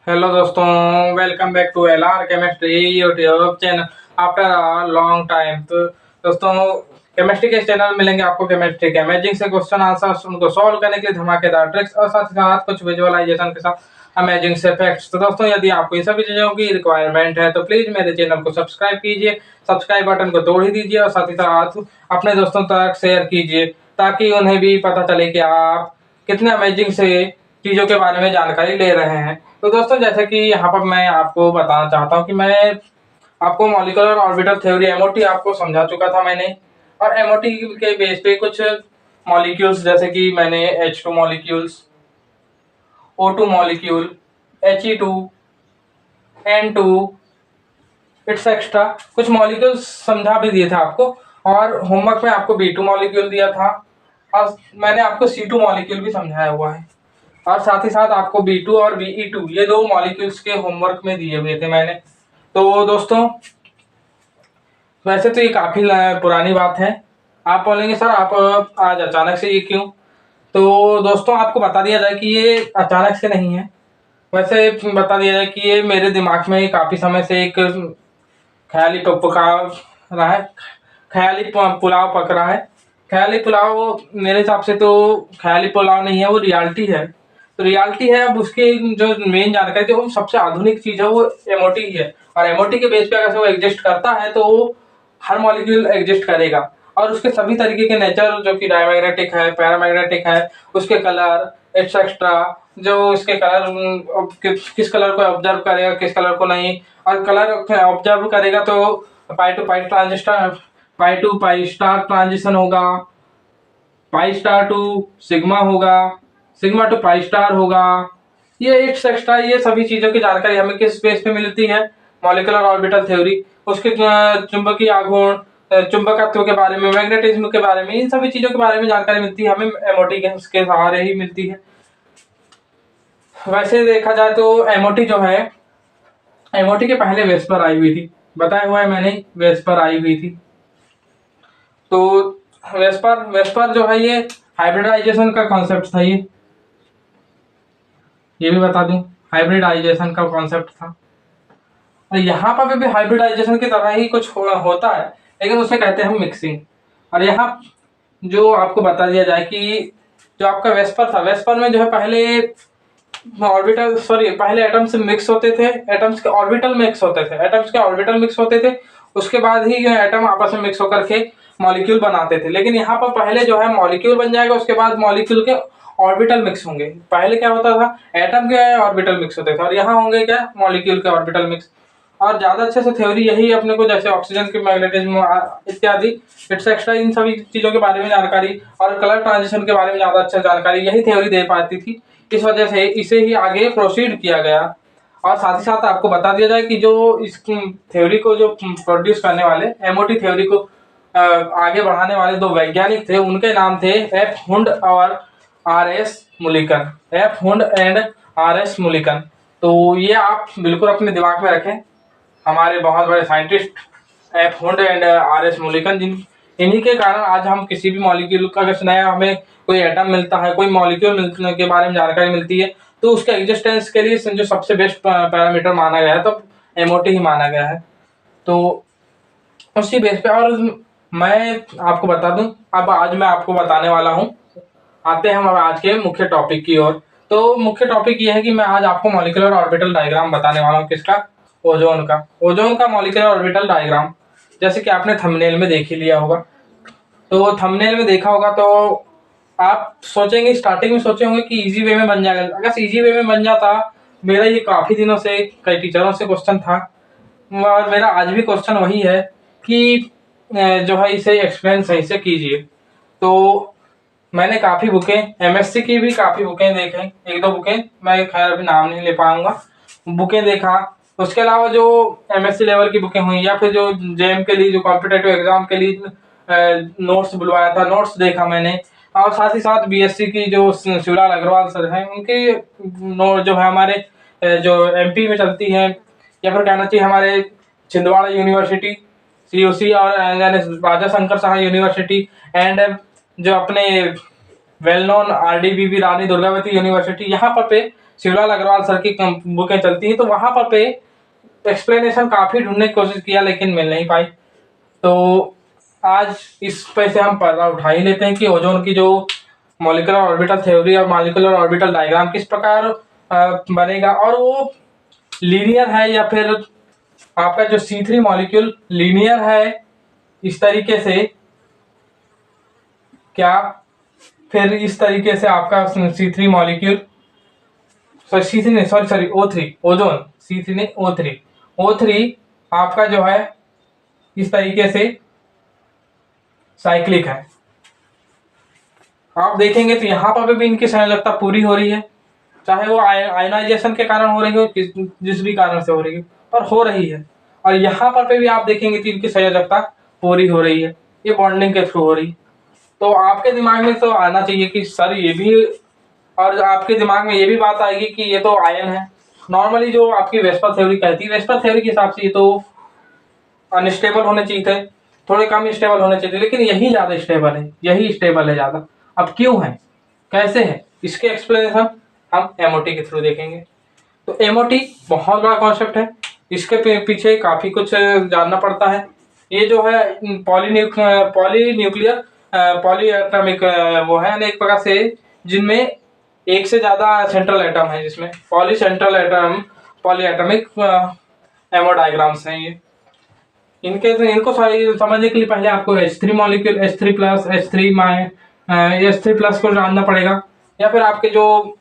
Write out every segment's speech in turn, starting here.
Hello दोस्तों, welcome back to L R chemistry YouTube channel after a long time. तो दोस्तों, chemistry के इस चैनल में मिलेंगे आपको केमिस्ट्री के अमेजिंग से क्वेश्चन आंसर्स, उनको सॉल्व करने के लिए धमाकेदार ट्रिक्स और साथ ही साथ कुछ विजुअलाइजेशन के साथ अमेजिंग से फैक्ट्स। तो दोस्तों, यदि आपको इन सभी चीजों की रिक्वायरमेंट है तो प्लीज मेरे चैनल को सब्सक्राइब कीजिए, सब्सक्राइब बटन को तोड़ ही दीजिए और साथ ही साथ अपने दोस्तों तक शेयर कीजिए ताकि उन्हें भी पता चले कि आप कितने अमेजिंग से चीजों के बारे में जानकारी ले रहे हैं। तो दोस्तों, जैसे कि यहाँ पर मैं आपको बताना चाहता हूँ कि मैं आपको मॉलिक्यूलर ऑर्बिटल थ्योरी एमओटी आपको समझा चुका था मैंने, और एमओटी के बेस पे कुछ मॉलिक्यूल्स जैसे कि मैंने H2 molecules, O2 molecule, He2, N2 it's extra कुछ मॉलिक्यूल्स समझा भी दिए थे आपको, और होमवर्क में आपको B2 मॉलिक्यूल दिया था और मैंने आपको C2 मॉलिक्यूल भी समझाया हुआ है, और साथ ही साथ आपको B2 और Be2 ये दो मॉलिक्यूल्स के होमवर्क में दिए हुए थे मैंने। तो दोस्तों, वैसे तो ये काफी पुरानी बात है। आप बोलेंगे सर आप आज अचानक से ये क्यों? तो दोस्तों, आपको बता दिया जाए कि ये अचानक से नहीं है। वैसे बता दिया जाए कि ये मेरे दिमाग में काफी समय से एक ख्याली पका रहा है, पुलाव पक रहा है। ख्याली पुलाव मेरे हिसाब से तो ख्याली पुलाव नहीं है, वो रियलिटी है। तो रियलिटी है, अब उसकी जो मेन जानकारी जो सबसे आधुनिक चीज है वो एमओटी ही है, और एमओटी के बेस पे अगर वो एग्जिस्ट करता है तो वो हर मॉलिक्यूल एग्जिस्ट करेगा, और उसके सभी तरीके के नेचर जो कि डायमैग्नेटिक है, पैरामैग्नेटिक है, उसके कलर एक्सेट्रा, जो उसके कलर किस कलर को ऑब्जर्व करेगा किस कलर को नहीं, और कलर ऑब्जर्व करेगा तो pi to pi transistor, pi to pi star transition होगा, पाई स्टार टू सिग्मा होगा, सिग्मा टू पाई स्टार होगा। ये एक एक्स्ट्रा ये सभी चीजों की जानकारी हमें किस बेस पे मिलती है? मॉलिक्यूलर ऑर्बिटल थ्योरी, उसके चुंबकीय आघूर्ण, चुंबकत्व के बारे में, मैग्नेटिज्म के बारे में, इन सभी चीजों के बारे में जानकारी मिलती है हमें एमओटी के सहारे ही मिलती है। वैसे देखा जाए तो एमओटी जो है, एमओटी के पहले वेस्पर आई हुई थी, बताया हुआ है मैंने, वेस्पर आई हुई थी। तो वेस्पर वेस्पर जो है ये हाइब्रिडाइजेशन का कॉन्सेप्ट था, ये भी बता दूं, हाइब्रिडाइजेशन का कॉन्सेप्ट था। यहाँ पर भी हाइब्रिडाइजेशन की तरह ही कुछ होता है, लेकिन उसे कहते हैं हम मिक्सिंग। और यहाँ जो आपको बता दिया जाए कि जो आपका वेस्पर था, वेस्पर में जो है पहले पहले एटम्स मिक्स होते थे, एटम्स के ऑर्बिटल मिक्स होते थे, एटम्स के ऑर्बिटल मिक्स होते थे, उसके बाद ही एटम आपस में मिक्स होकर के मॉलिक्यूल बनाते थे। लेकिन यहाँ पर पहले जो है मॉलिक्यूल बन जाएगा, उसके बाद मॉलिक्यूल के ऑर्बिटल मिक्स होंगे। पहले क्या होता था, एटम के ऑर्बिटल मिक्स होते थे, और यहाँ होंगे क्या, मॉलिक्यूल के ऑर्बिटल मिक्स। और ज्यादा अच्छे से थ्योरी यही अपने को, जैसे ऑक्सीजन की मैग्नेटिज्म इत्यादि इट्स एक्स्ट्रा, इन सभी चीजों के बारे में जानकारी और कलर ट्रांजिशन के बारे में ज्यादा अच्छा जानकारी यही थ्योरी दे पाती थी। इस वजह से इसे ही आगे प्रोसीड किया गया। और साथ ही साथ आपको बता दिया जाए कि जो इस थ्योरी को जो प्रोड्यूस करने वाले, एमओटी थ्योरी को आगे बढ़ाने वाले दो वैज्ञानिक थे, उनके नाम थे एफ हुंड और are S Mulliken, F Hund and R S Mulliken. तो ये आप बिल्कुल अपने दिमाग में रखें, हमारे बहुत बड़े scientist F Hund and R S Mulliken, जिन इन्हीं के कारण आज हम किसी भी मॉलिक्यूल का, अगर नया हमें कोई एटम मिलता है, कोई मॉलिक्यूल मिलने के बारे में जानकारी मिलती है, तो उसके एग्जिस्टेंस के लिए जो सबसे बेस्ट पैरामीटर माना गया है तो एमओटी ही माना गया है। तो उसी बेस पे, और मैं आपको बता दूं, अब आज मैं आपको बताने वाला हूं, आते हैं हम अब आज के मुख्य टॉपिक की ओर। तो मुख्य टॉपिक ये है कि मैं आज आपको मॉलिक्यूलर ऑर्बिटल डायग्राम बताने वाला हूँ, किसका, ओजोन का, ओजोन का मॉलिक्यूलर ऑर्बिटल डायग्राम। जैसे कि आपने थंबनेल में देख ही लिया होगा, तो थंबनेल में देखा होगा तो आप सोचेंगे, स्टार्टिंग में सोचे होंगे कि इजी वे में बन जाएगा। अगर इजी वे में बन जाता, मेरा ये काफी दिनों से कई टीचरों से क्वेश्चन था, और मेरा आज भी क्वेश्चन वही है कि जो है इसे एक्सप्लेन सही से कीजिए। तो मैंने काफी बुकें, एमएससी की भी काफी बुकें देखें, एक दो बुकें, मैं खैर अभी नाम नहीं ले पाऊंगा, बुकें देखा। उसके अलावा जो एमएससी लेवल की बुकें हुई, या फिर जो जेएम के लिए, जो कॉम्पिटेटिव एग्जाम के लिए नोट्स बुलवाया था, नोट्स देखा मैंने। और साथ ही साथ बीएससी की जो शिवलाल अग्रवाल सर हैं, उनके नोट जो है हमारे जो एमपी में चलती हैं, या फिर कहना चाहिए हमारे छिंदवाड़ा यूनिवर्सिटी सीयूसी, और यानी राजा शंकर शाह यूनिवर्सिटी, एंड जो अपने well known आरडीबीबी Rani Durgavati university, यहाँ पर पे शिवलाल अग्रवाल सर की बुकें चलती हैं, तो वहाँ पर पे एक्सप्लेनेशन काफ़ी ढूंढने की कोशिश किया लेकिन मिल नहीं पाई। तो आज इस पे से हम पर्दा उठा ही लेते हैं कि ओजोन की जो मॉलिक्यूलर ऑर्बिटल थ्योरी और मॉलिक्यूलर ऑर्बिटल डायग्राम किस प्रकार बनेगा, और वो लीनियर है या फिर आपका जो C3 मॉलिक्यूल लीनियर है इस तरीके से, क्या फिर इस तरीके से आपका C3 मॉलिक्यूल C3 नहीं, सॉरी O3, ओजोन, C3 नहीं, O3 आपका जो है इस तरीके से साइक्लिक है। आप देखेंगे तो यहाँ पर भी इनकी संयोजकता पूरी हो रही है, चाहे वो आयनाइजेशन के कारण हो रही हो, जिस भी कारण से हो रही हो, पर हो रही है। और यहाँ पर भी आप देखेंगे तो इनकी संयोजकता पूरी हो रही है, ये बॉन्डिंग के थ्रू हो रही है। तो आपके दिमाग में तो आना चाहिए कि सर ये भी, और आपके दिमाग में ये भी बात आएगी कि ये तो आयन है। नॉर्मली जो आपकी वेस्पर थ्योरी कहती है, वेस्पर थ्योरी के हिसाब से ये तो अनस्टेबल होने चाहिए थे, थोड़े कम स्टेबल होने चाहिए, लेकिन यही ज़्यादा स्टेबल है, यही स्टेबल है ज़्यादा। अब क्यों है, कैसे है, इसके एक्सप्लेनेशन हम एमओटी के थ्रू देखेंगे। तो एमओटी बहुत बड़ा कॉन्सेप्ट है, इसके पीछे काफ़ी कुछ जानना पड़ता है। ये जो है पॉलीन्यूक्लियर पॉलीएटॉमिक वो है, अनेक प्रकार से जिनमें एक से ज़्यादा सेंट्रल एटम है, जिसमें सेंट्रल एटम पॉलीएटॉमिक एमोडायग्राम्स हैं ये। इनको सारी समझने के लिए पहले आपको H3 molecule, H3 plus, H3 plus को जानना पड़ेगा, या फिर आपके जो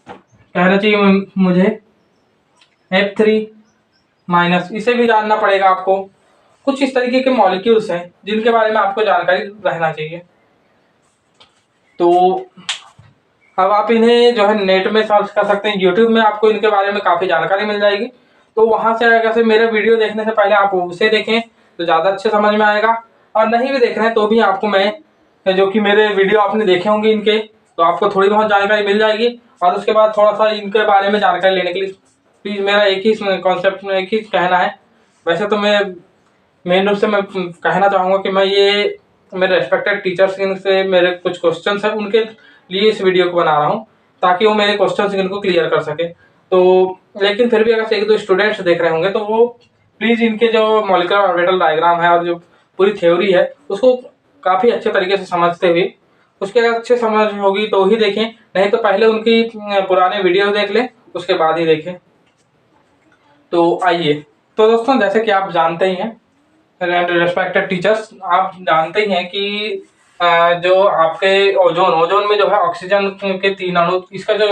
कहना चाहिए मुझे F3 माइनस, इसे भी जानना पड़ेगा आपको। कुछ इस तरीके के मॉलिक्यूल्स हैं जिनके बारे में आपको जानकारी रहना चाहिए। तो अब आप इन्हें जो है नेट में सर्च कर सकते हैं, यूट्यूब में आपको इनके बारे में काफ़ी जानकारी मिल जाएगी। तो वहाँ से अगर मेरा वीडियो देखने से पहले आप उसे देखें तो ज़्यादा अच्छे समझ में आएगा, और नहीं भी देख रहे हैं तो भी आपको मैं जो कि मेरे वीडियो आपने देखे होंगे इनके, तो आपको थोड़ी बहुत जानकारी मिल जाएगी। और उसके बाद थोड़ा सा इनके बारे में जानकारी लेने के लिए प्लीज़ मेरा एक ही कॉन्सेप्ट में एक ही कहना है। वैसे तो मैं मेन रूप से मैं कहना चाहूँगा कि मैं ये मेरे रेस्पेक्टेड टीचर्स से मेरे कुछ क्वेश्चंस हैं, उनके लिए इस वीडियो को बना रहा हूँ ताकि वो मेरे क्वेश्चंस इनको क्लियर कर सके। तो लेकिन फिर भी अगर एक दो स्टूडेंट्स देख रहे होंगे तो वो प्लीज़ इनके जो मॉलिक्यूलर ऑर्बिटल डायग्राम है और जो पूरी थ्योरी है उसको काफ़ी अच्छे तरीके से समझते हुए, उसके अगर अच्छे समझ होगी तो ही देखें, नहीं तो पहले उनकी पुराने वीडियो देख लें उसके बाद ही देखें। तो आइए, तो दोस्तों जैसे कि आप जानते ही हैं, रेस्पेक्टेड टीचर्स, आप जानते ही हैं कि जो आपके ओजोन में जो है ऑक्सीजन के 3 अणु, इसका जो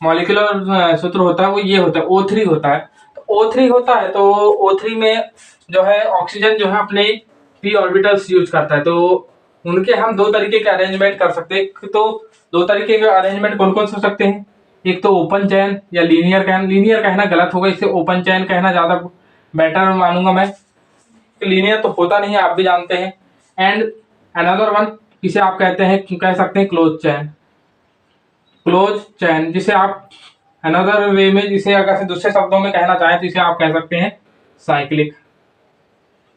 मॉलिक्यूलर सूत्र होता है वो ये होता है, O3 होता है। तो O3 होता है, तो O3 में जो है ऑक्सीजन जो है अपने p ऑर्बिटल्स यूज करता है। तो उनके हम दो तरीके के अरेंजमेंट कर सकते हैं। तो दो तरीके के अरेंजमेंट कौन कौन से हो सकते हैं, एक तो ओपन चैन या लीनियर कहना गलत होगा, इसे ओपन चैन कहना ज़्यादा बेटर मानूंगा मैं। लीनियर तो होता नहीं है, आप भी जानते हैं। एंड अनदर वन, इसे आप कह सकते हैं क्लोज चैन, जिसे आप अनदर वे में, जिसे अगर दूसरे शब्दों में कहना चाहें तो इसे आप कह सकते हैं साइक्लिक।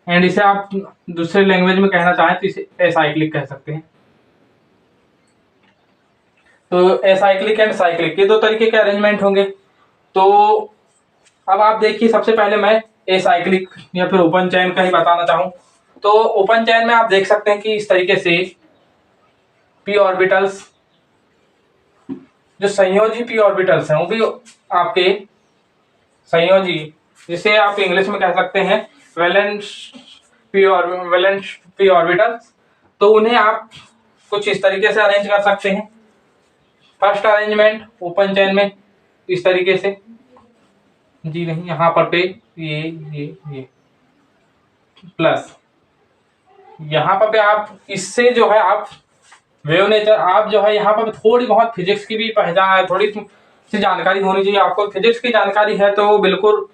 एंड इसे आप दूसरे लैंग्वेज में कहना चाहें तो इसे एसाइक्लिक कह सकते हैं। तो एसाइक्लिक एंड साइक्लिक, ये दो तरीके के अरेंजमेंट होंगे। तो अब आप देखिए, सबसे पहले मैं एसाइक्लिक या फिर ओपन चैन का ही बताना चाहूँ। तो ओपन चैन में आप देख सकते हैं कि इस तरीके से p ऑर्बिटल्स, जो संयोजी p ऑर्बिटल्स हैं वो भी आपके संयोजी, जिसे आप इंग्लिश में कह सकते हैं वैलेंस p ऑर्बिटल्स, तो उन्हें आप कुछ इस तरीके से अरेंज कर सकते हैं। फर्स्ट अरेंजमेंट ओपन चैन में इस तरीके से, जी नहीं, यहाँ पर पे ये प्लस, यहाँ पर पे आप इससे जो है आप वेव नेचर, आप जो है यहाँ पर थोड़ी बहुत फिजिक्स की भी पहचान है, थोड़ी सी जानकारी होनी चाहिए। आपको फिजिक्स की जानकारी है तो बिल्कुल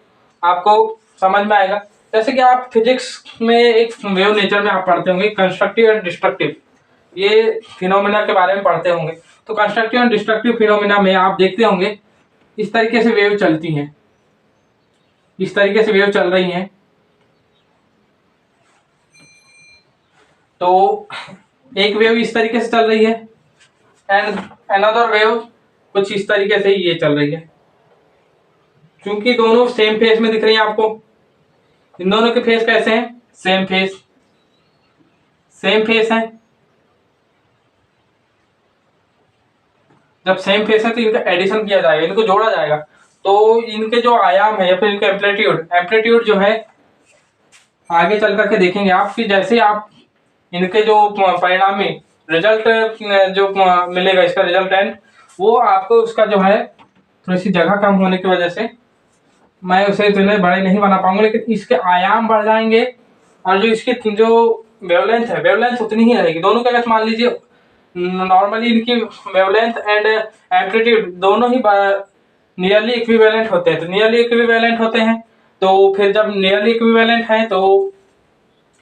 आपको समझ में आएगा। जैसे कि आप फिजिक्स में एक वेव नेचर में आप पढ़ते होंगे कंस्ट्रक्टिव एंड डिस्ट्रक्टिव, ये फिनोमिना के बारे में पढ़ते होंगे। तो कंस्ट्रक्टिव एंड डिस्ट्रक्टिव फिनोमिना में आप देखते होंगे इस तरीके से वेव चलती हैं, इस तरीके से वेव चल रही हैं। तो एक वेव इस तरीके से चल रही है एंड अनदर वेव कुछ इस तरीके से ये चल रही है। क्योंकि दोनों सेम फेस में दिख रही हैं आपको, इन दोनों के फेस कैसे हैं, सेम फेस, सेम फेस है। जब सेम फेस है तो इनका एडिशन किया जाएगा, इनको जोड़ा जाएगा, तो इनके जो आयाम है या फिर इनका एम्पलीट्यूड, एम्पलीट्यूड जो है आगे चल करके देखेंगे आप कि जैसे आप इनके जो परिणामी रिजल्ट जो मिलेगा, इसका रिजल्टेंट, वो आपको उसका जो है थोड़ी सी जगह कम होने की वजह से मैं उसे इतने बड़े नहीं बना पाऊंगा, लेकिन इसके आयाम बढ़ जाएंगे और जो इसकी जो वेवलेंथ है, वेवलेंथ उतनी ही रहेगी। दोनों का अगर मान लीजिए नॉर्मली इनकी वेवलेंथ एंड एम्पलीट्यूड दोनों ही नियरली इक्विवेलेंट होते हैं, तो नियरली इक्विवेलेंट होते हैं, तो फिर जब नियरली इक्विवेलेंट है तो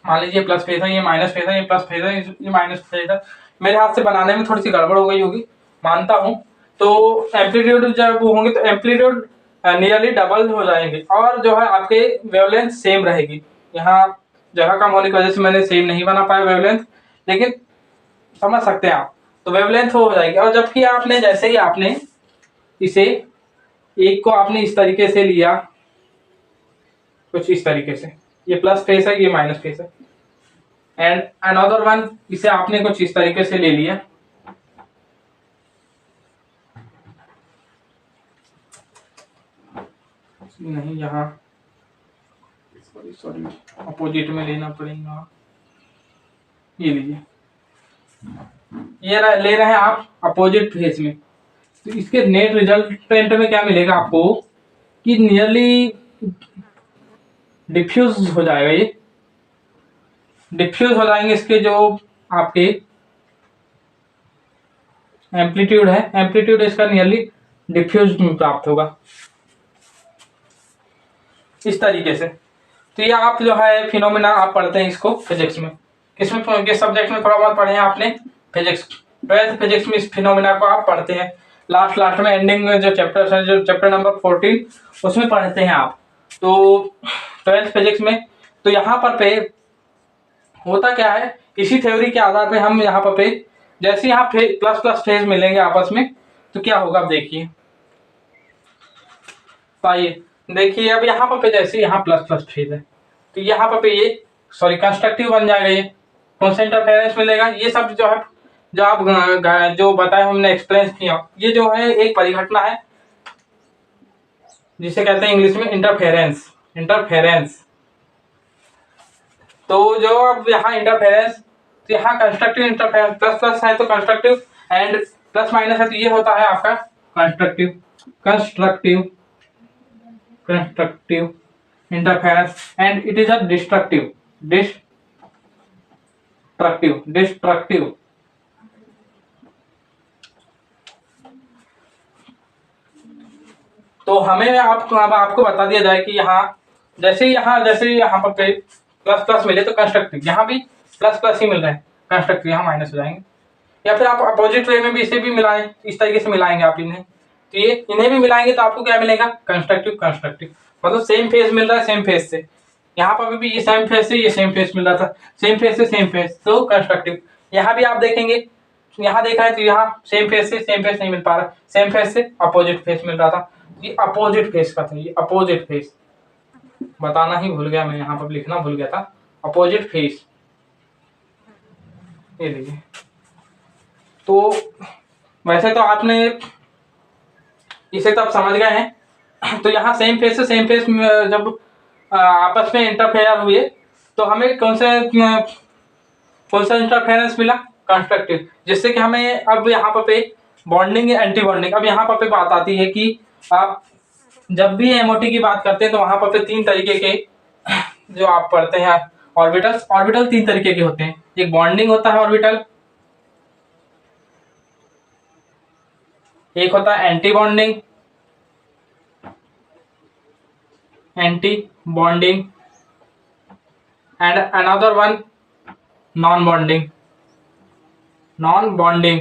मान लीजिए प्लस फेज है, ये माइनस फेज है, ये प्लस फेज है, ये माइनस फेज है। मेरे हाथ से बनाने में थोड़ी सी गड़बड़ हो गई होगी, मानता हूँ। तो एम्पलीट्यूड जब वो होंगे तो एम्पलीट्यूड नियरली डबल हो जाएंगे और जो है आपके वेवलेंथ सेम रहेगी। यहाँ जगह कम होने की वजह से मैंने सेम नहीं बना पाया वेवलेंथ, लेकिन समझ सकते हैं आप, तो वेवलेंथ हो जाएगी। और जबकि आपने जैसे ही आपने इसे एक को आपने इस तरीके से लिया, कुछ इस तरीके से, ये प्लस फेस है, ये माइनस फेस है, एंड अनदर वन इसे आपने कुछ इस तरीके से ले लिया, नहीं यहाँ सॉरी अपोजिट में लेना पड़ेगा, ये लीजिए, ये ले रहे हैं आप अपोजिट फेस में, तो इसके नेट रिजल्टेंट में क्या मिलेगा आपको कि नियरली डिफ्यूज हो जाएगा, ये डिफ्यूज हो जाएंगे इसके जो आपके एम्पलीट्यूड है, एम्पलीट्यूड इसका नियरली डिफ्यूज में प्राप्त होगा इस तरीके से। तो ये आप जो है फिनोमिना आप पढ़ते हैं इसको फिजिक्स में, किसमें, किस सब्जेक्ट में थोड़ा बहुत पढ़े हैं आपने, फिजिक्स, 12th फिजिक्स में इस फिनोमिना को आप पढ़ते हैं, लास्ट में एंडिंग में जो चैप्टर है, जो चैप्टर नंबर 14 उसमें पढ़ते हैं आप, तो 12th फिजिक्स में। तो यहाँ पर पे होता क्या है, इसी थ्योरी के आधार पे हम यहाँ पर पे जैसे यहाँ प्लस प्लस फेज मिलेंगे आपस में, तो क्या होगा आप देखिए, आइए देखिए, अब यहाँ पर पे जैसे यहाँ प्लस प्लस फेज है, तो यहाँ पर पे ये सॉरी कंस्ट्रक्टिव बन जाएगा, ये कौन सा इंटरफेरेंस मिलेगा, ये सब जो है जो आप जो बताए हमने एक्सप्लेन किया, ये जो है एक परिघटना है जिसे कहते हैं इंग्लिश में इंटरफेरेंस, इंटरफेरेंस। तो जो अब यहाँ इंटरफेरेंस, तो यहाँ कंस्ट्रक्टिव इंटरफेरेंस, प्लस प्लस है तो कंस्ट्रक्टिव एंड प्लस माइनस है तो ये होता है आपका constructive, constructive, constructive interference, and it is a destructive, destructive, destructive. तो हमें आपको बता दिया जाए कि यहाँ जैसे यहाँ पर प्लस प्लस मिले तो कंस्ट्रक्टिव, यहाँ भी प्लस प्लस ही मिल रहे हैं, कंस्ट्रक्टिव यहाँ माइनस हो जाएंगे, या फिर आप अपोजिट वे में भी इसे भी मिलाएं, इस तरीके से मिलाएंगे आप इन्हें, तो ये इन्हें भी मिलाएंगे तो आपको क्या मिलेगा, कंस्ट्रक्टिव, कंस्ट्रक्टिव, मतलब सेम फेज मिल रहा है, सेम फेज से, यहाँ पर भी ये सेम फेज से ये सेम फेज मिल रहा था, सेम फेज से सेम फेज, तो कंस्ट्रक्टिव। यहाँ भी आप देखेंगे, यहाँ देखा है तो यहाँ सेम फेज से सेम फेज नहीं मिल पा रहा, सेम फेज से अपोजिट फेज मिल रहा था, ये अपोजिट फेज का था, ये अपोजिट फेज बताना ही भूल गया मैं, यहाँ पर लिखना भूल गया था, अपोजिट फेज, ये देखिए। तो वैसे तो आपने इसे तो आप समझ गए हैं, तो यहाँ सेम फेज से सेम फेज जब आपस में इंटरफेयर हुए तो हमें कौन सा इंटरफेरेंस मिला, कंस्ट्रक्टिव, जिससे कि हमें अब यहाँ पे बॉन्डिंग या एंटी बॉन्डिंग, अब यहाँ पे बात आती है कि आप जब भी एमओटी की बात करते हैं तो वहां पर 3 तरीके के जो आप पढ़ते हैं ऑर्बिटल्स, ऑर्बिटल 3 तरीके के होते हैं, एक बॉन्डिंग होता है ऑर्बिटल, एक होता है anti bonding, anti bonding, and another one non bonding, non bonding.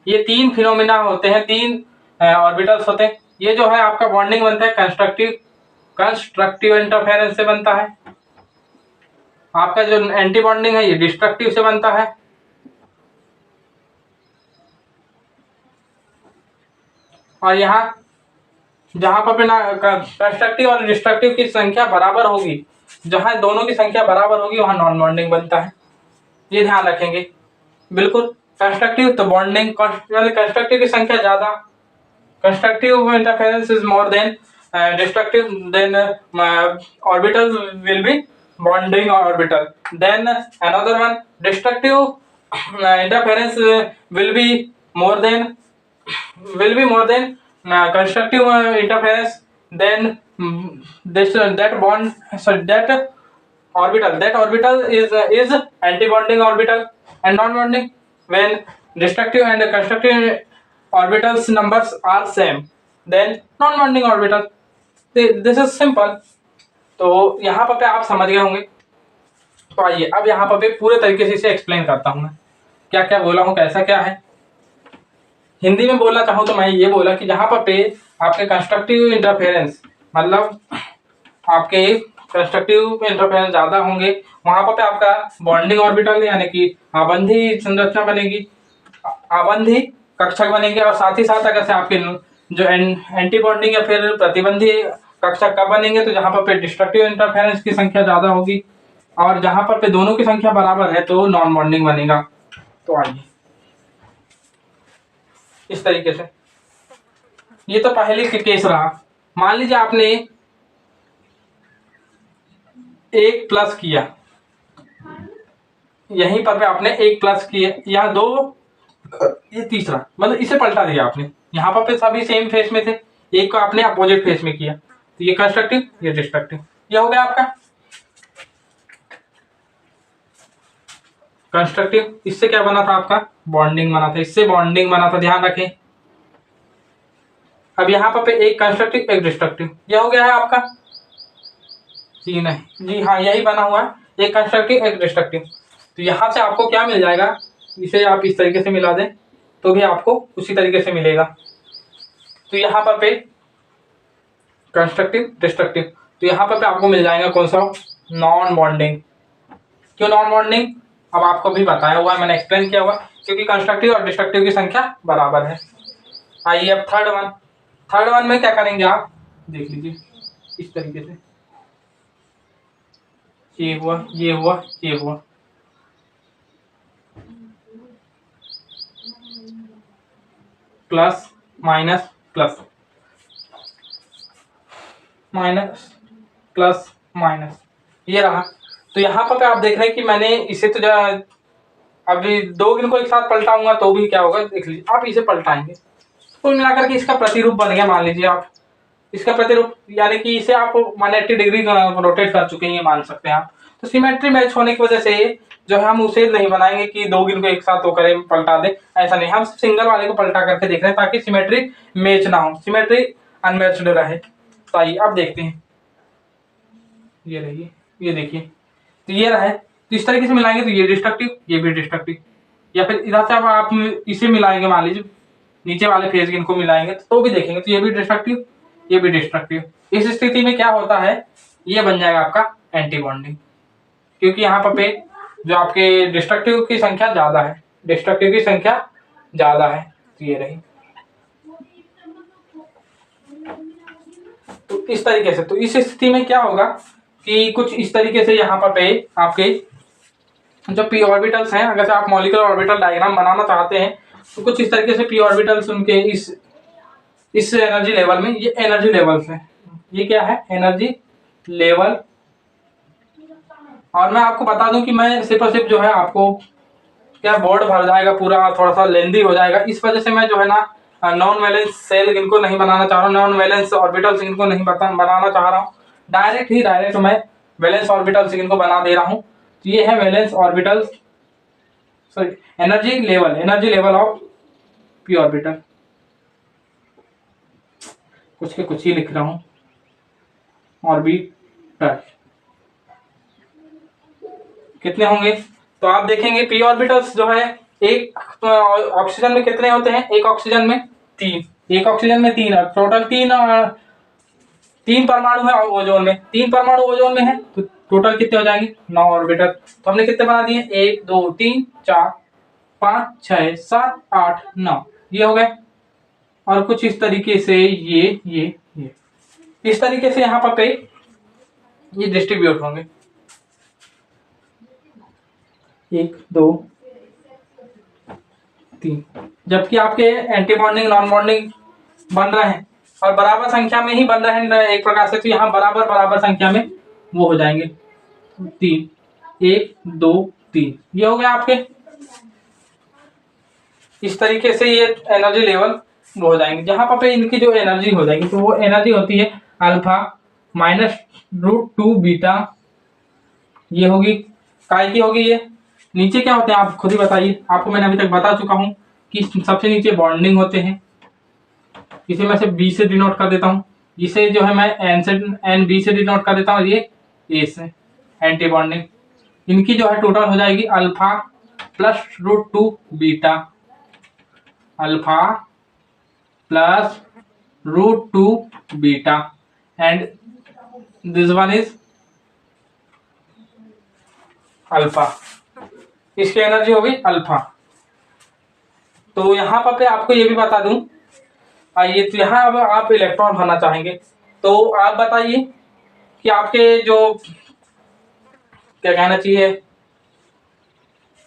ये 3 फिनोमिना होते हैं, 3 ऑर्बिटल्स होते हैं। ये जो है आपका बॉन्डिंग बनता है कंस्ट्रक्टिव इंटरफेरेंस से बनता है, आपका जो एंटी बॉन्डिंग है ये डिस्ट्रक्टिव से बनता है, और यहाँ जहां पर ना कंस्ट्रक्टिव और डिस्ट्रक्टिव की संख्या बराबर होगी, जहां दोनों की संख्या बराबर होगी वहां नॉन बॉन्डिंग बनता है, ये ध्यान रखेंगे। बिल्कुल कंस्ट्रक्टिव तो बॉन्डिंग, कंस्ट्रक्टिव की संख्या ज्यादा, constructive interference is more than destructive, then orbital will be bonding orbital. Then another one, destructive interference will be more than constructive interference. Then this that bond, so that orbital is anti-bonding orbital and non-bonding. When destructive and constructive orbitals numbers are same, then non-bonding orbital. This is simple. तो यहाँ पर आप समझ गए होंगे। तो आइए अब यहाँ पर पूरे तरीके से इसे एक्सप्लेन करता हूँ मैं, क्या क्या बोला हूँ, कैसा क्या है। हिंदी में बोलना चाहूँ तो मैं ये बोला कि जहाँ पर आपके कंस्ट्रक्टिव इंटरफेरेंस, मतलब आपके कंस्ट्रक्टिव इंटरफेरेंस ज्यादा होंगे, वहां पर आपका बॉन्डिंग ऑर्बिटल यानी कि आबंधी संरचना बनेगी, आबंधी कक्षक बनेंगे। और साथ ही साथ अगर से आपके जो एंटी बॉन्डिंग या फिर प्रतिबंधी कक्षक कब बनेंगे, तो जहां पर डिस्ट्रक्टिव इंटरफेरेंस की संख्या ज्यादा होगी, और जहां पर दोनों की संख्या बराबर है तो नॉन बॉन्डिंग बनेगा। तो आइए इस तरीके से, ये तो पहले के केस रहा। मान लीजिए आपने एक प्लस किया, यहीं पर आपने एक प्लस किया या दो, ये तीसरा, मतलब इसे पलटा दिया आपने। यहाँ पर सभी सेम फेस में थे, एक को आपने अपोजिट फेस में किया, तो ये कंस्ट्रक्टिव ये डिस्ट्रक्टिव, ये हो गया आपका कंस्ट्रक्टिव। इससे क्या बना था आपका बॉन्डिंग बना था, इससे बॉन्डिंग बना था, ध्यान रखें। अब यहाँ पर एक कंस्ट्रक्टिव एक डिस्ट्रक्टिव, यह हो गया है आपका जी, नहीं जी हाँ यही बना हुआ है, एक कंस्ट्रक्टिव एक डिस्ट्रक्टिव। तो यहाँ से आपको क्या मिल जाएगा, इसे आप इस तरीके से मिला दें तो भी आपको उसी तरीके से मिलेगा। तो यहाँ पर कंस्ट्रक्टिव डिस्ट्रक्टिव, तो यहाँ पर आपको मिल जाएगा कौन सा, नॉन बॉन्डिंग। क्यों नॉन बॉन्डिंग, अब आपको भी बताया हुआ है, मैंने एक्सप्लेन किया हुआ, क्योंकि कंस्ट्रक्टिव और डिस्ट्रक्टिव की संख्या बराबर है। आइए अब थर्ड वन में क्या करेंगे आप देख लीजिए, इस तरीके से ये हुआ ये हुआ ये हुआ, plus minus plus minus plus minus, ये रहा। तो यहाँ पर आप देख रहे हैं कि मैंने इसे तो अभी दो गिन को एक साथ पलटाऊंगा तो भी क्या होगा, देख लीजिए आप इसे पलटाएंगे, कुल मिलाकर के इसका प्रतिरूप बन गया। मान लीजिए आप इसका प्रतिरूप, यानी कि इसे आप 180 डिग्री रोटेट कर चुके हैं, ये मान सकते हैं आप। तो सिमेट्री मैच होने की वजह से जो है हम उसे नहीं बनाएंगे कि दो गिन को एक साथ वो करें पलटा दे, ऐसा नहीं, हम सिंगल वाले को पलटा करके देख रहे हैं ताकि सिमेट्री मैच ना हो, सिमेट्री अनमैच्ड रहे। तो आइए अब देखते हैं, ये रहिए, ये देखिए, तो ये रहा है। तो इस तरीके से मिलाएंगे तो ये डिस्ट्रक्टिव ये भी डिस्ट्रक्टिव, या फिर इधर से अब आप इसे मिलाएंगे, मान लीजिए नीचे वाले फेज इनको मिलाएंगे तो भी देखेंगे तो ये भी डिस्ट्रक्टिव ये भी डिस्ट्रक्टिव। इस स्थिति में क्या होता है, ये बन जाएगा आपका एंटी बॉन्डिंग, क्योंकि यहाँ पर जो आपके डिस्ट्रक्टिव की संख्या ज्यादा है, डिस्ट्रक्टिव की संख्या ज्यादा है। तो ये रही, तो इस तरीके से, तो इस स्थिति में क्या होगा कि कुछ इस तरीके से यहाँ पर आपके जो पी ऑर्बिटल्स हैं, अगर आप मॉलिक्यूलर ऑर्बिटल डायग्राम बनाना चाहते हैं तो कुछ इस तरीके से पी ऑर्बिटल्स उनके इस एनर्जी लेवल में, ये एनर्जी लेवल्स है, ये क्या है एनर्जी लेवल। और मैं आपको बता दूं कि मैं सिर्फ और सिर्फ जो है आपको क्या बोर्ड भर जाएगा पूरा, थोड़ा सा लेंदी हो जाएगा, इस वजह से मैं जो है ना नॉन वैलेंस सेल इनको नहीं बनाना चाह रहा हूँ, नॉन वैलेंस ऑर्बिटल्स इनको नहीं बनाना चाह रहा हूँ, डायरेक्ट मैं वैलेंस ऑर्बिटल्स इनको बना दे रहा हूँ। तो ये है valence orbitals, sorry energy level of P orbital, कुछ ही लिख रहा हूँ, ऑर्बिटल कितने होंगे, तो आप देखेंगे पी ऑर्बिटल्स जो है एक ऑक्सीजन में कितने होते हैं, एक ऑक्सीजन में तीन, टोटल तीन परमाणु है ओजोन में, 3 परमाणु ओजोन में है, तो टोटल कितने हो जाएंगे 9 ऑर्बिटल। तो हमने कितने बना दिए 1 2 3 4 5 6 7 8 9, ये हो गए। और कुछ इस तरीके से ये इस तरीके से यहाँ पर पे ये डिस्ट्रीब्यूट होंगे, 1 2 3, जबकि आपके एंटी बॉन्डिंग नॉन बॉन्डिंग बन रहे हैं और बराबर संख्या में ही बन रहे हैं एक प्रकार से, तो यहाँ बराबर बराबर संख्या में वो हो जाएंगे 3, 1 2 3, ये हो गया आपके। इस तरीके से ये एनर्जी लेवल वो हो जाएंगे, जहां पर पे इनकी जो एनर्जी हो जाएगी तो वो एनर्जी होती है अल्फा -√2 बीटा, ये होगी काय की होगी। ये नीचे क्या होते हैं आप खुद ही बताइए, आपको मैंने अभी तक बता चुका हूं कि सबसे नीचे बॉन्डिंग होते हैं, इसे मैं सिर्फ बी से डिनोट कर देता हूं, जिसे जो है मैं एन बी से डिनोट कर देता हूं, ये ए से एंटी बॉन्डिंग। इनकी जो है टोटल हो जाएगी alpha +√2 beta, alpha +√2 beta, and this one is alpha, इसकी एनर्जी होगी अल्फा। तो यहां पर पे आपको ये भी बता दूं, आइए तो यहां अब आप इलेक्ट्रॉन भरना चाहेंगे तो आप बताइए कि आपके जो क्या कहना चाहिए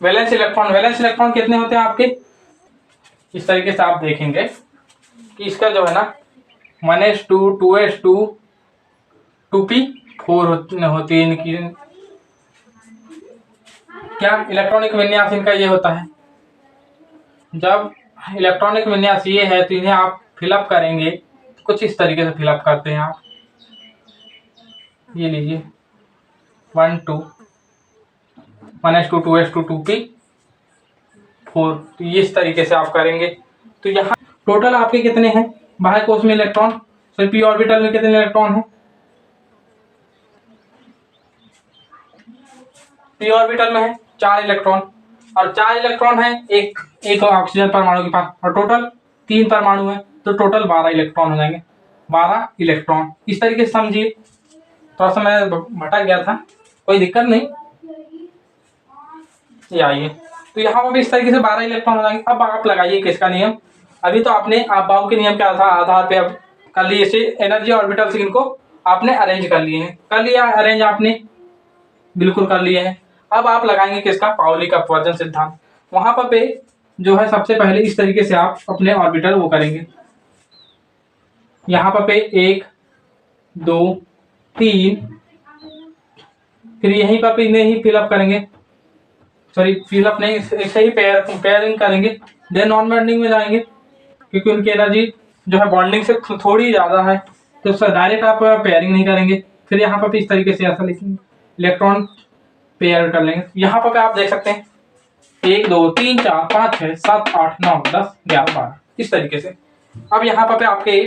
वैलेंस इलेक्ट्रॉन कितने होते हैं आपके। इस तरीके से आप देखेंगे कि इसका जो है ना 1s2 2s2 2p4 होती है इनकी, क्या इलेक्ट्रॉनिक विन्यास इनका ये होता है। जब इलेक्ट्रॉनिक विन्यास ये है तो इन्हें आप फिलअप करेंगे कुछ इस तरीके से फिलअप करते हैं आप, ये लीजिए 1 2 1s2 2s2 2p4, तो ये इस तरीके से आप करेंगे। तो यहाँ टोटल आपके कितने हैं बाह्य कोश में इलेक्ट्रॉन, तो पी ऑर्बिटल में कितने इलेक्ट्रॉन हैं, पी ऑर्बिटल में है 4 इलेक्ट्रॉन, और 4 इलेक्ट्रॉन है एक ऑक्सीजन परमाणु के पास, और टोटल 3 परमाणु है तो टोटल 12 इलेक्ट्रॉन हो जाएंगे, 12 इलेक्ट्रॉन। इस तरीके से समझिए, थोड़ा सा मैं भटक गया था, कोई दिक्कत नहीं, ये आइए। तो यहाँ पर भी इस तरीके से 12 इलेक्ट्रॉन हो जाएंगे। अब आप लगाइए किसका नियम, अभी तो आपने अबाव के नियम के आधार पे अब कर लिए से एनर्जी ऑर्बिटल से इनको आपने अरेंज कर लिए हैं, कर लिया अरेंज आपने, बिल्कुल कर लिए हैं। अब आप लगाएंगे किसका, पाउली का अपवर्जन सिद्धांत। वहां पर पे जो है सबसे पहले इस तरीके से आप अपने ऑर्बिटल वो करेंगे, यहाँ पर पे 1 2 3, फिर यहीं पर इन्हें ही फिलअप करेंगे, सॉरी फिलअप नहीं, ऐसे ही पेयरिंग करेंगे, देन नॉन बॉन्डिंग में जाएंगे क्योंकि उनकी एनर्जी जो है बॉन्डिंग से थोड़ी ज़्यादा है, तो सर डायरेक्ट आप पेयरिंग नहीं करेंगे। फिर यहाँ पर भी इस तरीके से ऐसा लिखेंगे, इलेक्ट्रॉन पेयर कर लेंगे। यहाँ पर आप देख सकते हैं 1 2 3 4 5 6 7 8 9 10 11 12 इस तरीके से। अब यहाँ पर आपके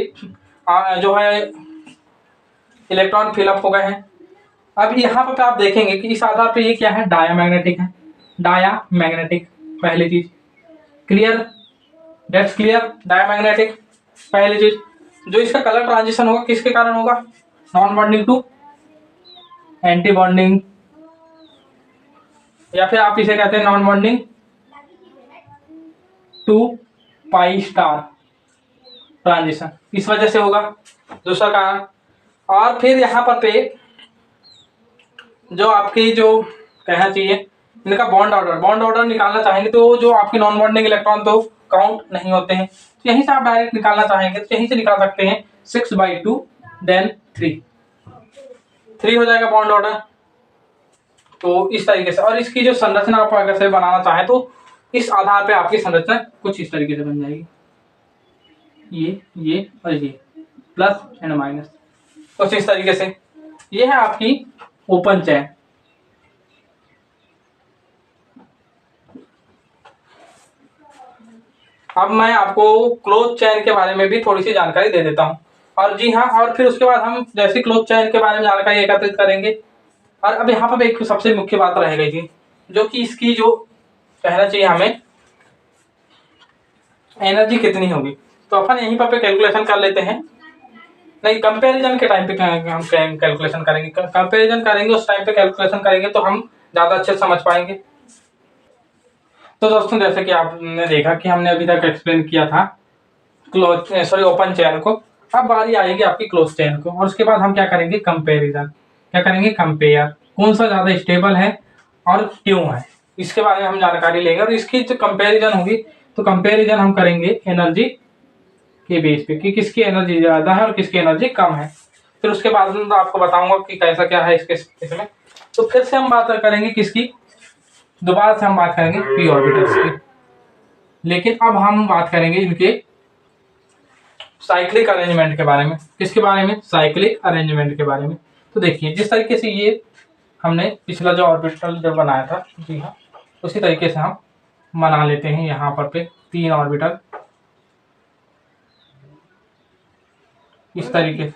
जो है इलेक्ट्रॉन फिलअप हो गए हैं। अब यहाँ पर आप देखेंगे कि इस आधार पे ये क्या है, डायामैग्नेटिक है, डायामैग्नेटिक पहली चीज, क्लियर, दैट्स क्लियर, डायामैग्नेटिक पहली चीज। जो इसका कलर ट्रांजिशन होगा किसके कारण होगा, non bonding to anti bonding, या फिर आप इसे कहते हैं non bonding to pi star transition, इस वजह से होगा दूसरा कारण। और फिर यहाँ पर पे जो आपकी जो कहना चाहिए इनका बॉन्ड ऑर्डर निकालना चाहेंगे तो जो आपके नॉन बॉन्डिंग इलेक्ट्रॉन तो काउंट नहीं होते हैं, तो यहीं से आप डायरेक्ट निकालना चाहेंगे तो यहीं से निकाल सकते हैं 6/2 देन 3 हो जाएगा बॉन्ड ऑर्डर। तो इस तरीके से, और इसकी जो संरचना आप अगर से बनाना चाहें तो इस आधार पे आपकी संरचना कुछ इस तरीके से बन जाएगी, ये और ये प्लस एंड माइनस कुछ इस तरीके से। ये है आपकी ओपन चेन। अब मैं आपको क्लोज चेन के बारे में भी थोड़ी सी जानकारी दे देता हूं, और जी हाँ, और फिर उसके बाद हम जैसे क्लोज चेन के बारे में जानकारी एकत्रित करेंगे। और अब यहाँ पर एक सबसे मुख्य बात रह गई थी, जो कि इसकी जो कहना चाहिए हमें एनर्जी कितनी होगी, तो अपन यहीं पर कैलकुलेशन कर लेते हैं। नहीं, कंपैरिजन के टाइम पे हम कैलकुलेशन करेंगे, कंपैरिजन करेंगे उस टाइम पे कैलकुलेशन करेंगे तो हम ज़्यादा अच्छे से समझ पाएंगे। तो दोस्तों जैसे कि आपने देखा कि हमने अभी तक एक्सप्लेन किया था क्लोज सॉरी ओपन चेन को। अब बारी आएगी आपकी क्लोज चेन को, और उसके बाद हम क्या करेंगे, कंपेरिजन। क्या करेंगे, कंपेयर, कौन सा ज्यादा स्टेबल है और क्यों है, इसके बारे में हम जानकारी लेंगे। और इसकी जो कंपेरिजन होगी, तो कंपेरिजन हम करेंगे एनर्जी के बेस पे कि किसकी एनर्जी ज्यादा है और किसकी एनर्जी कम है। फिर उसके बाद में आपको बताऊंगा कि कैसा क्या है इसके इसमें। तो फिर से हम बात करेंगे किसकी, दोबारा से हम बात करेंगे पी ऑर्बिटल्स की, लेकिन अब हम बात करेंगे इनके साइक्लिक अरेंजमेंट के बारे में। किसके बारे में, साइक्लिक अरेंजमेंट के बारे में। तो देखिए जिस तरीके से ये हमने पिछला जो ऑर्बिटल जब बनाया था, जी हाँ, उसी तरीके से हम बना लेते हैं यहाँ पर पे 3 ऑर्बिटल इस तरीके से,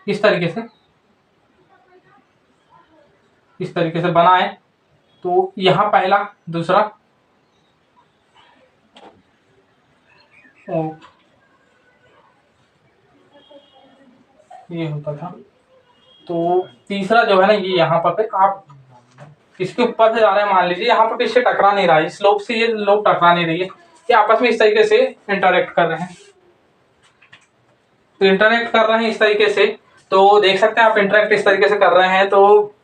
इस तरीके से बनाए। तो यहाँ पहला, दूसरा, ये होता था। तो तीसरा जो है ना, ये यहाँ पर आप इसके ऊपर से जा रहे हैं, मान लीजिए यहाँ पर इससे टकरा नहीं रहा है, इस लोब से ये लोब टकरा नहीं रही है, ये आपस में इस तरीके से इंटरेक्ट कर रहे हैं। तो इंटरेक्ट कर रहे हैं इस तरीके से, तो देख सकते हैं आप इंटरेक्ट इस तरीके से कर रहे हैं। तो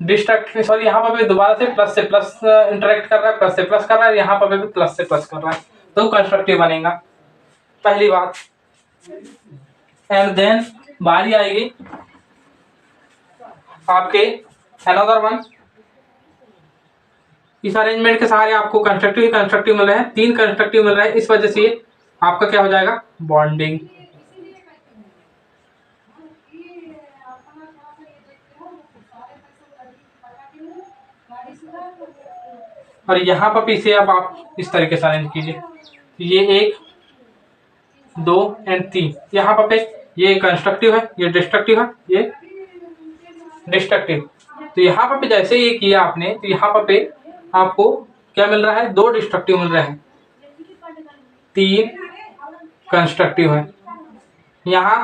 डिस्ट्रक्ट सॉरी यहाँ पर भी दोबारा से प्लस इंटरेक्ट कर रहा है, प्लस से प्लस कर रहा है, यहाँ पर भी प्लस से प्लस कर रहा है, तो कंस्ट्रक्टिव बनेगा, पहली बात। एंड देन बारी आएगी आपके अनदर वन। इस अरेंजमेंट के सहारे आपको कंस्ट्रक्टिव मिल रहे हैं, 3 कंस्ट्रक्टिव मिल रहे हैं, इस वजह से आपका क्या हो जाएगा, बॉन्डिंग। और यहाँ पर इसे अब आप इस तरीके से अरेंज कीजिए, ये 1 2 एंड 3, यहाँ पर ये कंस्ट्रक्टिव है, ये डिस्ट्रक्टिव है, ये डिस्ट्रक्टिव। तो यहाँ पर जैसे ये किया आपने, तो यहाँ पर आपको क्या मिल रहा है, 2 डिस्ट्रक्टिव मिल रहे हैं, 3 कंस्ट्रक्टिव है। यहाँ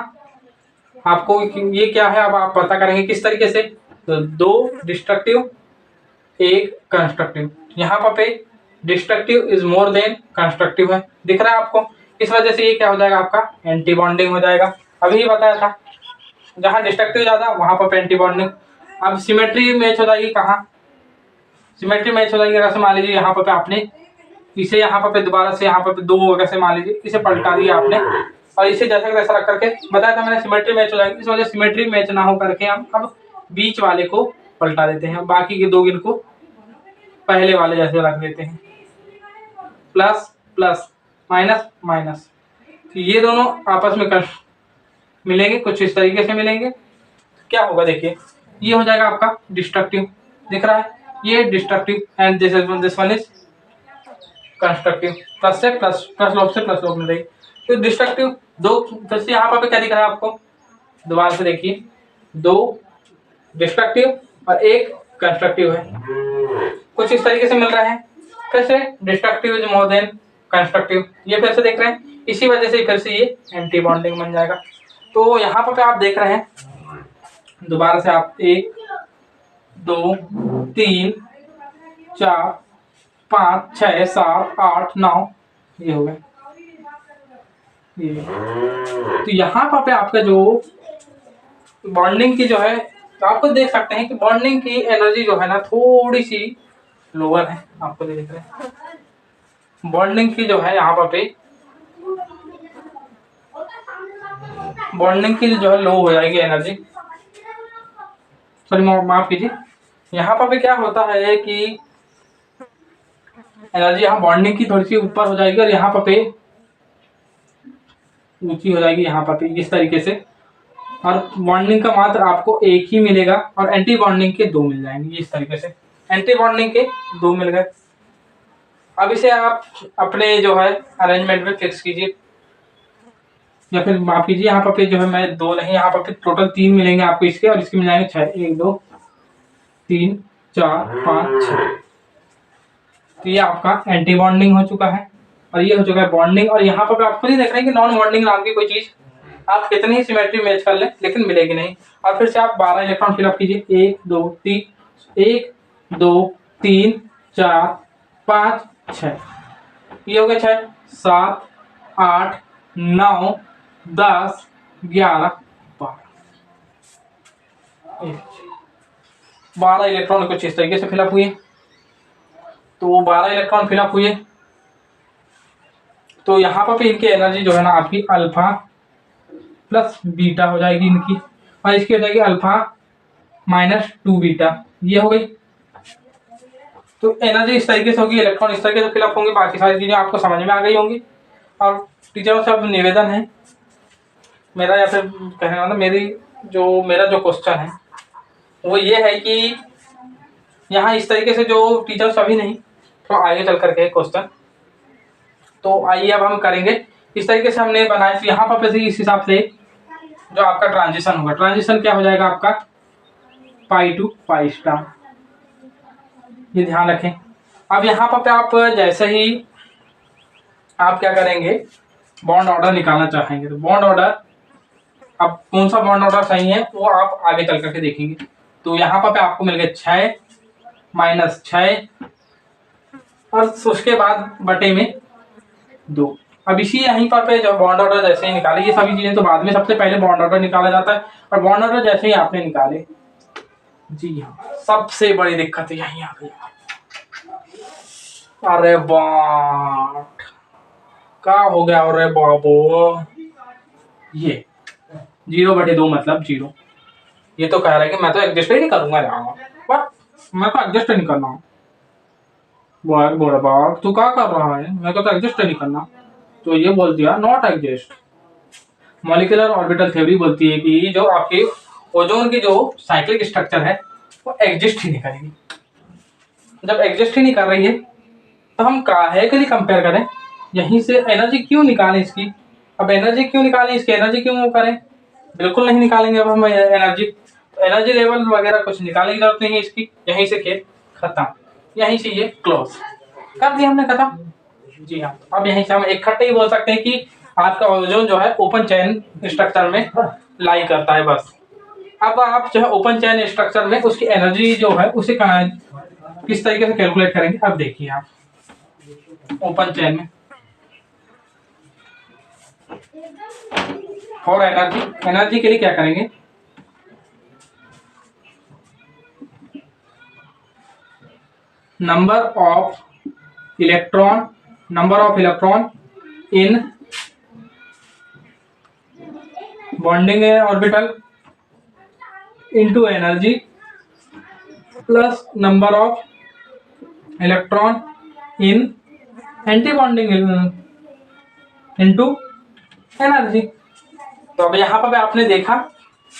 आपको ये क्या है, अब आप पता करेंगे किस तरीके से, तो 2 डिस्ट्रक्टिव 1 कंस्ट्रक्टिव। यहाँ पर destructive is more than constructive है, दिख रहा है आपको। इस वजह से ये क्या हो जाएगा, आपका एंटी बॉन्डिंग हो जाएगा। अभी बताया था जहाँ डिस्ट्रक्टिव ज्यादा वहां पर एंटी बॉन्डिंग। अब सिमेट्री मैच हो जाएगी, कहाँ सिमेट्री मैच हो जाएगी, अगर मान लीजिए यहाँ पर आपने इसे यहाँ पर दोबारा से यहाँ पर 2 अगर से मान लीजिए इसे पलटा दिया आपने, और इसे जैसा वैसा रख करके बताया था मैंने, सिमेट्री मैच हो जाएगी। इस वजह सिमेट्री मैच ना हो करके हम अब बीच वाले को पलटा देते हैं, बाकी के 2 गिन को पहले वाले जैसे रख देते हैं, प्लस प्लस माइनस माइनस। तो ये दोनों आपस में मिलेंगे, कुछ इस तरीके से मिलेंगे। क्या होगा देखिए, ये हो जाएगा आपका डिस्ट्रक्टिव, दिख रहा है, ये destructive and this one is constructive, plus से प्लस, प्लस लोब से प्लस लोब मिल रही। तो डिस्ट्रक्टिव 2, फिर से यहाँ पर क्या दिख रहा है आपको, दोबारा से देखिए, 2 डिस्ट्रक्टिव और 1 कंस्ट्रक्टिव है, कुछ इस तरीके से मिल रहा है। फिर से destructive is more than constructive, ये फिर से देख रहे हैं, इसी वजह से फिर से ये एंटी बॉन्डिंग बन जाएगा। तो यहाँ पर आप देख रहे हैं, दोबारा से आप 1 2 3 4 5 6 7 8 9 ये हो गए ये। तो यहाँ पर आपका जो बॉन्डिंग की जो है, तो आपको देख सकते हैं कि बॉन्डिंग की एनर्जी जो है ना थोड़ी सी लोअर है, आपको देख रहे हैं बॉन्डिंग की जो है यहाँ पर बॉन्डिंग की जो है लो हो जाएगी एनर्जी, सॉरी माफ कीजिए। यहाँ पर क्या होता है कि एनर्जी यहाँ बॉन्डिंग की थोड़ी सी ऊपर हो जाएगी और यहाँ पर ऊंची हो जाएगी यहाँ पर इस तरीके से, और बॉन्डिंग का मात्र आपको 1 ही मिलेगा और एंटी बॉन्डिंग के 2 मिल जाएंगे इस तरीके से, एंटी बॉन्डिंग के 2 मिल गए। अब इसे आप अपने जो है अरेंजमेंट में फिक्स कीजिए, या फिर माफ कीजिए यहाँ पर जो है मैं 2 नहीं, यहाँ पर टोटल 3 मिलेंगे आपको इसके, और इसके मिल जाएंगे 6, 1 2 3 4 5 6। तो ये आपका एंटी बॉन्डिंग हो चुका है और ये हो चुका है बॉन्डिंग। और यहाँ पर आप खुद ही देख रहे हैं कि नॉन बॉन्डिंग नाम की कोई चीज आप कितनी ही सिमेट्री मैच कर लें लेकिन मिलेगी नहीं। और फिर से आप 12 इलेक्ट्रॉन फिलअप कीजिए, 1 2 3 1 2 3 4 5 6। ये हो गया 6, 7, 8, 9, 10, 11, 12 इलेक्ट्रॉन कुछ इस तरीके से फिलअप हुए। तो 12 इलेक्ट्रॉन फिलअप हुए, तो यहाँ पर इनकी एनर्जी जो है ना आपकी अल्फा प्लस बीटा हो जाएगी इनकी, और इसकी हो जाएगी अल्फा माइनस 2 बीटा, ये हो गई। तो एनर्जी इस तरीके से होगी, इलेक्ट्रॉन इस तरीके से फिलअप होंगे, बाकी सारी चीजें आपको समझ में आ गई होंगी। और टीचरों से अब निवेदन है मेरा, या फिर कहने वाला मेरा जो क्वेश्चन है वो ये है कि यहाँ इस तरीके से जो टीचर्स अभी नहीं, तो आगे चल करके क्वेश्चन, तो आइए अब हम करेंगे। इस तरीके से हमने बनाया, तो यहाँ पर इस हिसाब से जो आपका ट्रांजिशन होगा, ट्रांजिशन क्या हो जाएगा आपका पाई टू पाई स्टार, ये ध्यान रखें। अब यहाँ पर आप जैसे ही आप क्या करेंगे, बॉन्ड ऑर्डर निकालना चाहेंगे, तो बॉन्ड ऑर्डर, अब कौन सा बॉन्ड ऑर्डर सही है वो आप आगे चल करके देखेंगे। तो यहाँ पर आपको मिल गया 6 माइनस 6 और उसके बाद बटे में 2। अब इसी यहीं पर पे जो बॉन्ड ऑर्डर जैसे ही निकाले, ये सभी चीजें तो बाद में, सबसे पहले बॉन्ड ऑर्डर निकाला जाता है, और बॉन्ड ऑर्डर जैसे ही आपने निकाले, जी हाँ, सबसे बड़ी दिक्कत यहीं आ गई। अरे बाट क्या हो गया, अरे बाबू, ये 0/2 मतलब 0। ये तो कह रहा है कि मैं तो एडजस्ट ही नहीं करूंगा यार, बट मैं तो एडजस्ट नहीं करना। बोला बाप तू क्या कर रहा है, मैं तो एडजस्ट नहीं करना। तो ये बोल दिया not adjust. Molecular orbital theory बोलती है कि जो आपके ओजोन की जो साइक्लिक स्ट्रक्चर है वो एग्जिस्ट ही नहीं करेगी। जब एग्जिस्ट ही नहीं कर रही है तो हम काहे के लिए कंपेयर करें, यहीं से एनर्जी क्यों निकालें इसकी। अब एनर्जी क्यों निकालें इसकी, एनर्जी क्यों करें, बिल्कुल नहीं निकालेंगे। अब हम एनर्जी लेवल वगैरह कुछ निकालने की जरूरत नहीं है इसकी, यहीं से खेल खत्म, यहीं से ये क्लोज कर दिया हमने, खत्म। जी हाँ, अब यहीं से हम इकट्ठे ही बोल सकते हैं कि आपका ओजोन जो है ओपन चैन स्ट्रक्चर में लाई करता है, बस। अब आप जो है ओपन चैन स्ट्रक्चर में उसकी एनर्जी जो है उसे किस तरीके से कैलकुलेट करेंगे, अब देखिए आप ओपन चैन में फॉर एनर्जी के लिए क्या करेंगे, number of electron in bonding orbital into energy plus number of electron in anti bonding into energy. तो अब यहाँ पर आपने देखा,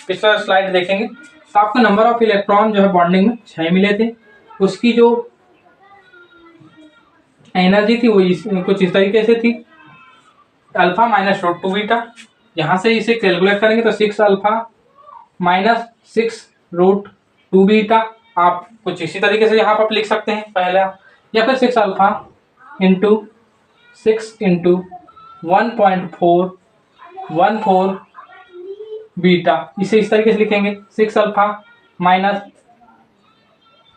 पिछला स्लाइड देखेंगे तो आपको नंबर ऑफ इलेक्ट्रॉन जो है बॉन्डिंग में 6 मिले थे, उसकी जो एनर्जी थी वो कुछ इस तरीके से थी, अल्फा माइनस रूट 2 बीटा। यहाँ से इसे कैलकुलेट करेंगे तो 6 अल्फा माइनस 6 रूट 2 बीटा, आप कुछ इसी तरीके से यहाँ पर लिख सकते हैं पहला, या फिर 6 अल्फा इंटू 6 इंटू 1.414 बीटा, इसे इस तरीके से लिखेंगे 6 अल्फा माइनस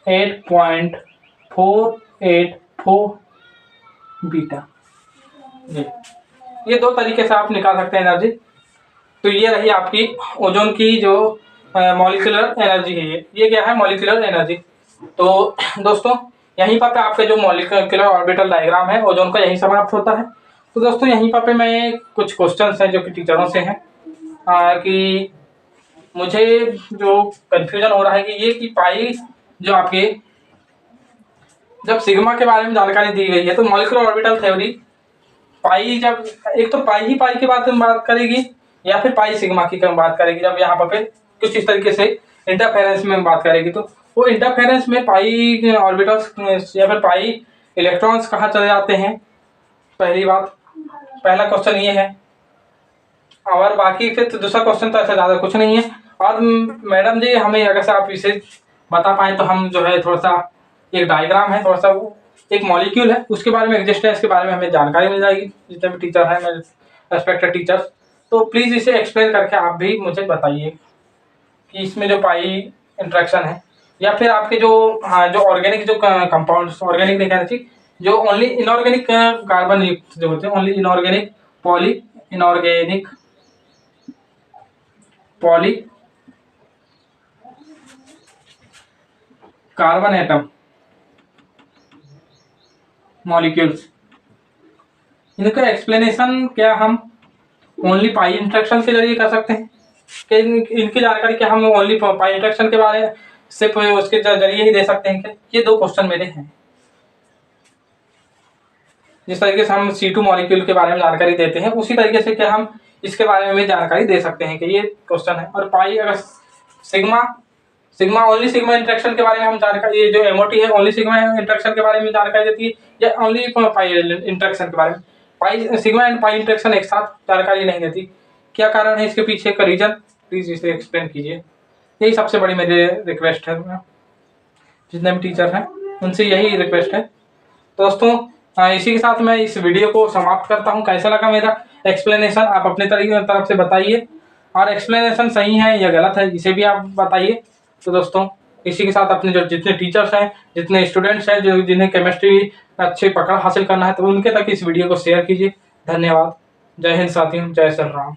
8.484 बीटा। ये 2 तरीके से आप निकाल सकते हैं एनर्जी। तो ये रही आपकी ओजोन की जो मॉलिक्यूलर एनर्जी है, ये क्या है मॉलिक्यूलर एनर्जी। तो दोस्तों यहीं पर आपके जो मॉलिक्यूलर ऑर्बिटल डायग्राम है ओजोन का यहीं समाप्त होता है। तो दोस्तों यहीं पर मैं कुछ क्वेश्चंस हैं जो कि टीचरों से हैं कि मुझे जो कंफ्यूजन हो रहा है कि ये कि पाई जो आपके जब सिग्मा के बारे में जानकारी दी गई है, तो मॉलिक्यूलर ऑर्बिटल थ्योरी पाई जब एक तो पाई ही पाई की बात करेगी या फिर पाई सिग्मा की बात करेगी, जब यहाँ पर कुछ इस तरीके से इंटरफेरेंस में बात करेगी, तो वो इंटरफेरेंस में पाई ऑर्बिटल्स या फिर पाई इलेक्ट्रॉन्स कहाँ चले जाते हैं, पहली बात, पहला क्वेश्चन ये है। और बाकी फिर तो दूसरा क्वेश्चन तो ऐसा ज़्यादा कुछ नहीं है। और मैडम जी हमें अगर से आप इसे बता पाएँ तो हम जो है थोड़ा सा एक डायग्राम है, थोड़ा सा वो एक मॉलिक्यूल है उसके बारे में, एग्जिस्टेंस के बारे में हमें जानकारी मिल जाएगी, जितने भी टीचर हैं मेरे रेस्पेक्टेड टीचर्स। तो प्लीज़ इसे एक्सप्लेन करके आप भी मुझे बताइए कि इसमें जो पाई इंट्रैक्शन है या फिर आपके जो जो ऑर्गेनिक जो कंपाउंड्स, ऑर्गेनिक नहीं कहना चाहिए, जो ओनली इनऑर्गेनिक कार्बन युक्त जो होते हैं, only inorganic poly carbon atom molecules, इनका एक्सप्लेनेशन क्या हम ओनली पाई इंटरेक्शन के जरिए कर सकते हैं? कि इनकी जानकारी क्या हम ओनली पाई इंटरेक्शन के बारे से उसके जरिए ही दे सकते हैं क्या? ये दो क्वेश्चन मेरे हैं। जिस तरीके से हम C2 मॉलिक्यूल के बारे में जानकारी देते हैं, उसी तरीके से क्या हम इसके बारे में भी जानकारी दे सकते हैं कि ये क्वेश्चन है। और पाई अगर सिग्मा ओनली सिग्मा इंटरेक्शन के बारे में हम जानकारी, ये जो MOT है ओनली सिग्मा इंटरेक्शन के बारे में जानकारी देती है या ओनली पाई इंटरेक्शन के बारे में? Pi sigma and pi interaction एक साथ जानकारी नहीं देती, क्या कारण है इसके पीछे का रीजन? प्लीज इसे एक्सप्लेन कीजिए। यही सबसे बड़ी मेरी रिक्वेस्ट है, जितने भी टीचर हैं उनसे यही रिक्वेस्ट है। दोस्तों इसी के साथ मैं इस वीडियो को समाप्त करता हूं। कैसा लगा मेरा एक्सप्लेनेशन आप अपने तरफ से बताइए, और एक्सप्लेनेशन सही है या गलत है इसे भी आप बताइए। तो दोस्तों इसी के साथ अपने जो जितने टीचर्स हैं, जितने स्टूडेंट्स हैं, जो जिन्हें केमिस्ट्री अच्छी पकड़ हासिल करना है, तो उनके तक इस वीडियो को शेयर कीजिए। धन्यवाद। जय हिंद साथियों, जय श्री राम।